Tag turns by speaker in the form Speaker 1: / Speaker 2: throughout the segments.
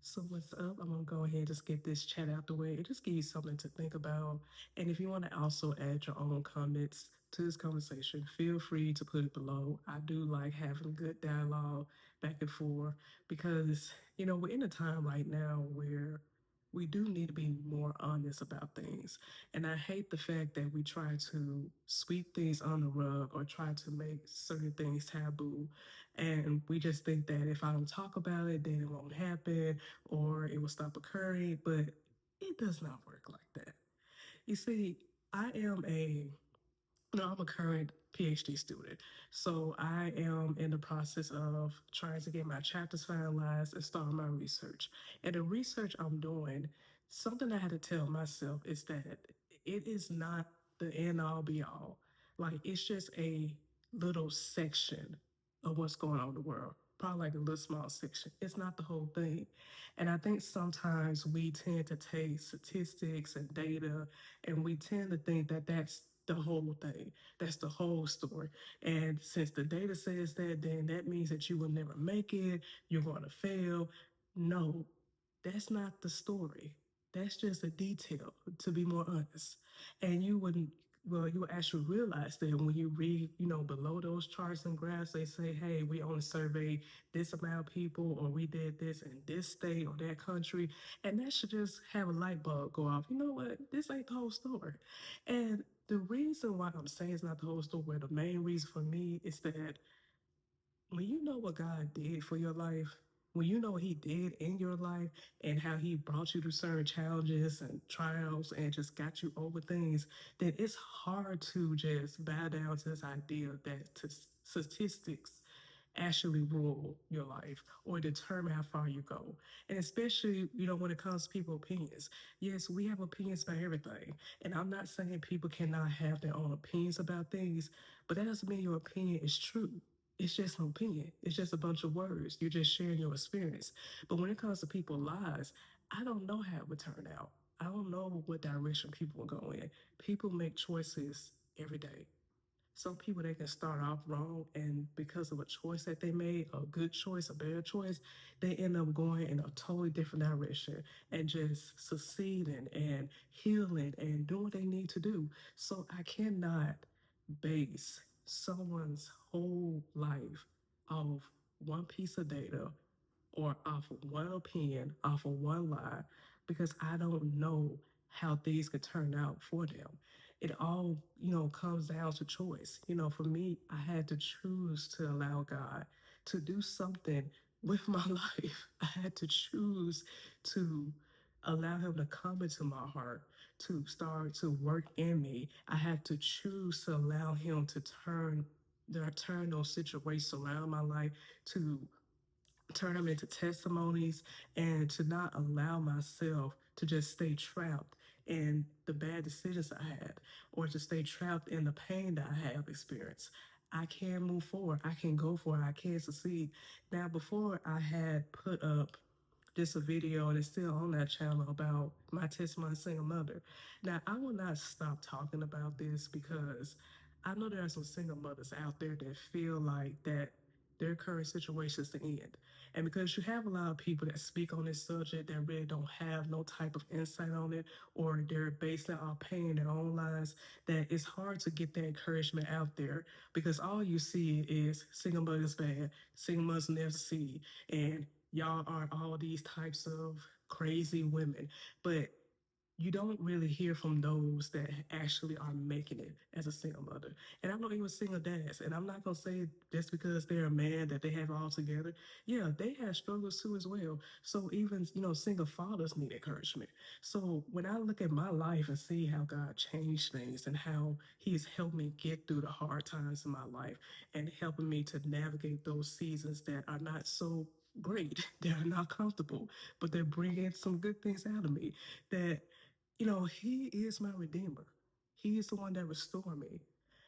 Speaker 1: So what's up? I'm gonna go ahead and just get this chat out the way and just give you something to think about. And if you want to also add your own comments to this conversation, feel free to put it below. I do like having good dialogue back and forth because we're in a time right now where we do need to be more honest about things. And I hate the fact that we try to sweep things on the rug or try to make certain things taboo. And we just think that if I don't talk about it, then it won't happen or it will stop occurring. But it does not work like that. You see, I am a no, I'm a current PhD student. So I am in the process of trying to get my chapters finalized and start my research. And the research I'm doing, something I had to tell myself is that it is not the end all be all. Like it's just a little section of what's going on in the world. Probably like a little small section. It's not the whole thing. And I think sometimes we tend to take statistics and data and we tend to think that that's the whole thing. That's the whole story. And since the data says that, then that means that you will never make it, you're going to fail. No, that's not the story. That's just a detail, to be more honest. And you would actually realize that when you read, below those charts and graphs, they say, hey, we only surveyed this amount of people, or we did this in this state or that country. And that should just have a light bulb go off. You know what? This ain't the whole story. And the reason why I'm saying it's not the whole story, the main reason for me is that when you know what God did for your life, when you know what He did in your life and how He brought you through certain challenges and trials and just got you over things, then it's hard to just bow down to this idea that statistics actually rule your life or determine how far you go. And especially, when it comes to people's opinions. Yes, we have opinions about everything. And I'm not saying people cannot have their own opinions about things, but that doesn't mean your opinion is true. It's just an opinion. It's just a bunch of words. You're just sharing your experience. But when it comes to people's lives, I don't know how it would turn out. I don't know what direction people will go in. People make choices every day. Some people they can start off wrong, and because of a choice that they made, a good choice, a bad choice, they end up going in a totally different direction and just succeeding and healing and doing what they need to do. So I cannot base someone's whole life off one piece of data or off of one opinion, off of one lie, because I don't know how things could turn out for them. It all, comes down to choice. For me, I had to choose to allow God to do something with my life. I had to choose to allow Him to come into my heart, to start to work in me. I had to choose to allow Him to turn those situations around my life, to turn them into testimonies, and to not allow myself to just stay trapped in the bad decisions I had or to stay trapped in the pain that I have experienced. I can move forward. I can go for it. I can succeed. Now, before I had put up just a video and it's still on that channel about my testimony as a single mother. Now, I will not stop talking about this because I know there are some single mothers out there that feel like that their current situation is the end. And because you have a lot of people that speak on this subject that really don't have no type of insight on it, or they're based on paying their own lives, that it's hard to get that encouragement out there because all you see is single mothers bad, single mothers never see, and y'all are all these types of crazy women. But you don't really hear from those that actually are making it as a single mother. And I know even single dads, and I'm not gonna say just because they're a man that they have it all together. Yeah, they have struggles too as well. So even single fathers need encouragement. So when I look at my life and see how God changed things and how He has helped me get through the hard times in my life and helping me to navigate those seasons that are not so great, they're not comfortable, but they're bringing some good things out of me. That He is my redeemer. He is the one that restored me.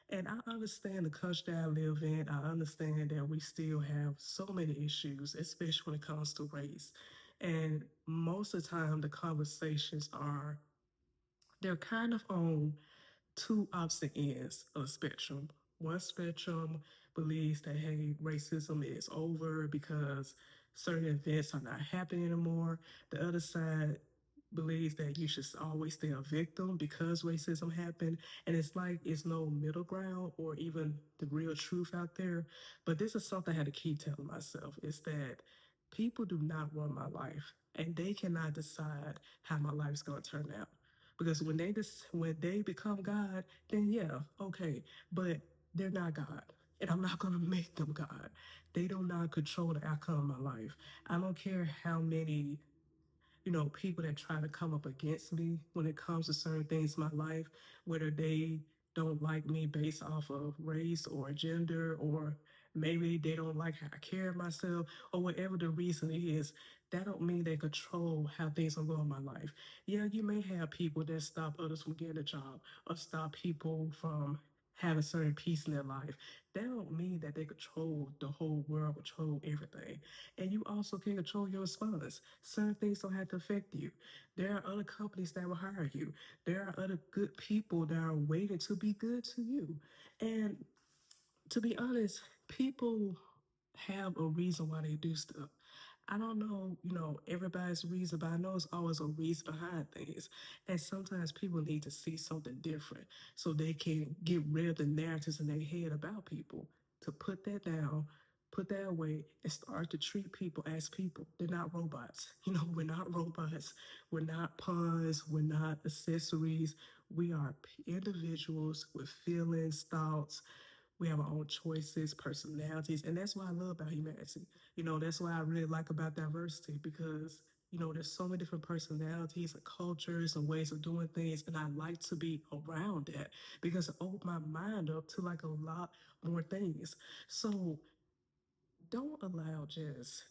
Speaker 1: And I understand the country that I live in. I understand that we still have so many issues, especially when it comes to race. And most of the time, the conversations they're kind of on two opposite ends of the spectrum. One spectrum believes that, hey, racism is over because certain events are not happening anymore. The other side believes that you should always stay a victim because racism happened. And it's like it's no middle ground or even the real truth out there. But this is something I had to keep telling myself is that people do not run my life and they cannot decide how my life is going to turn out. Because when they become God, then yeah, okay, but they're not God. And I'm not gonna make them God. They do not control the outcome of my life. I don't care how many people that try to come up against me when it comes to certain things in my life, whether they don't like me based off of race or gender, or maybe they don't like how I carry myself, or whatever the reason is, that don't mean they control how things are going in my life. Yeah, you may have people that stop others from getting a job or stop people from having certain peace in their life. That don't mean that they control the whole world, control everything. And you also can control your response. Certain things don't have to affect you. There are other companies that will hire you. There are other good people that are waiting to be good to you. And to be honest, people have a reason why they do stuff. I don't know, everybody's reason, but I know it's always a reason behind things. And sometimes people need to see something different so they can get rid of the narratives in their head about people. To put that down, put that away, and start to treat people as people. They're not robots. We're not robots. We're not pawns. We're not accessories. We are individuals with feelings, thoughts. We have our own choices, personalities, and that's what I love about humanity. That's what I really like about diversity because there's so many different personalities and cultures and ways of doing things, and I like to be around that because it opened my mind up to like a lot more things. So don't allow just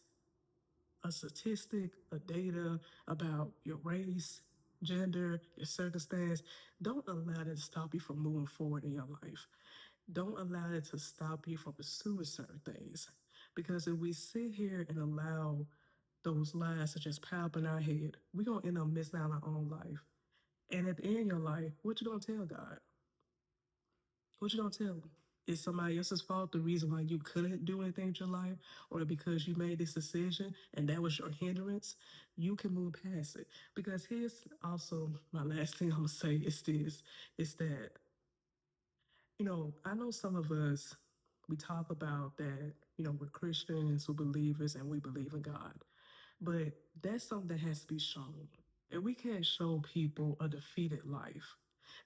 Speaker 1: a statistic, a data about your race, gender, your circumstance. Don't allow that to stop you from moving forward in your life. Don't allow it to stop you from pursuing certain things. Because if we sit here and allow those lies to just pile up in our head, we're gonna end up missing out on our own life. And at the end of your life, what you gonna tell God? What you gonna tell him? Is somebody else's fault the reason why you couldn't do anything in your life, or because you made this decision and that was your hindrance? You can move past it. Because here's also my last thing I'm gonna say is this: is that I know some of us, we talk about that, we're Christians, we're believers, and we believe in God. But that's something that has to be shown. And we can't show people a defeated life.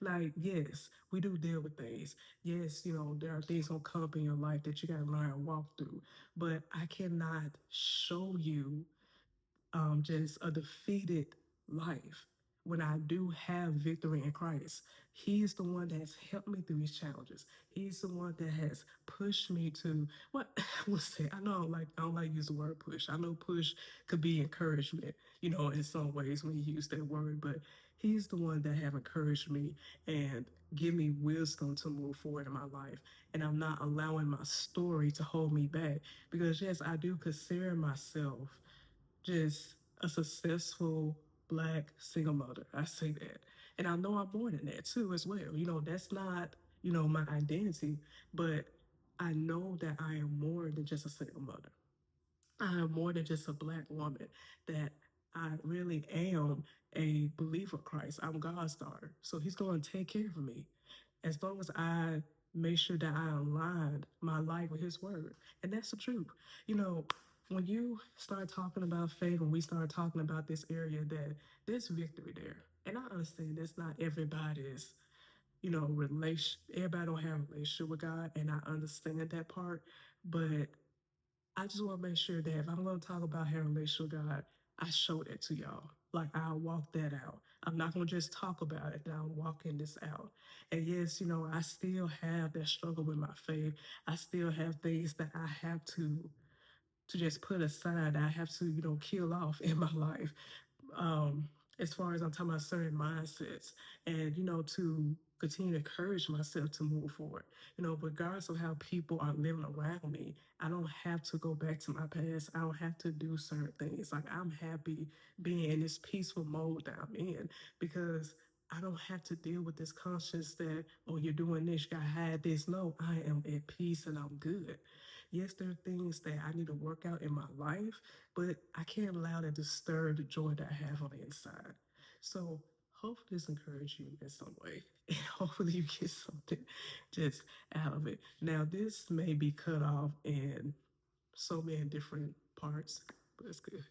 Speaker 1: Like, yes, we do deal with things. Yes, there are things gonna come up in your life that you gotta learn and walk through. But I cannot show you just a defeated life when I do have victory in Christ. He's the one that's helped me through these challenges. He's the one that has pushed me to what what's that? I don't like to use the word push. I know push could be encouragement, in some ways when you use that word, but he's the one that have encouraged me and give me wisdom to move forward in my life. And I'm not allowing my story to hold me back because yes, I do consider myself just a successful black single mother. I say that. And I know I'm more than that too as well. That's not, my identity, but I know that I am more than just a single mother. I am more than just a black woman, that I really am a believer of Christ. I'm God's daughter. So he's going to take care of me as long as I make sure that I align my life with his word. And that's the truth. You know, when you start talking about faith, when we start talking about this area, that there's victory there. And I understand that's not everybody's, relation. Everybody don't have a relationship with God, and I understand that part. But I just want to make sure that if I'm going to talk about having a relationship with God, I show that to y'all. Like, I'll walk that out. I'm not going to just talk about it. I'm walking this out. And yes, I still have that struggle with my faith. I still have things that I have to just put aside. I have to, kill off in my life. Um, as far as I'm talking about certain mindsets and, to continue to encourage myself to move forward. Regardless of how people are living around me, I don't have to go back to my past. I don't have to do certain things. Like, I'm happy being in this peaceful mode that I'm in because I don't have to deal with this conscience that, oh, you're doing this, you gotta hide this. No, I am at peace and I'm good. Yes, there are things that I need to work out in my life, but I can't allow that to stir the joy that I have on the inside. So hopefully this encouraged you in some way. And hopefully you get something just out of it. Now this may be cut off in so many different parts, but it's good.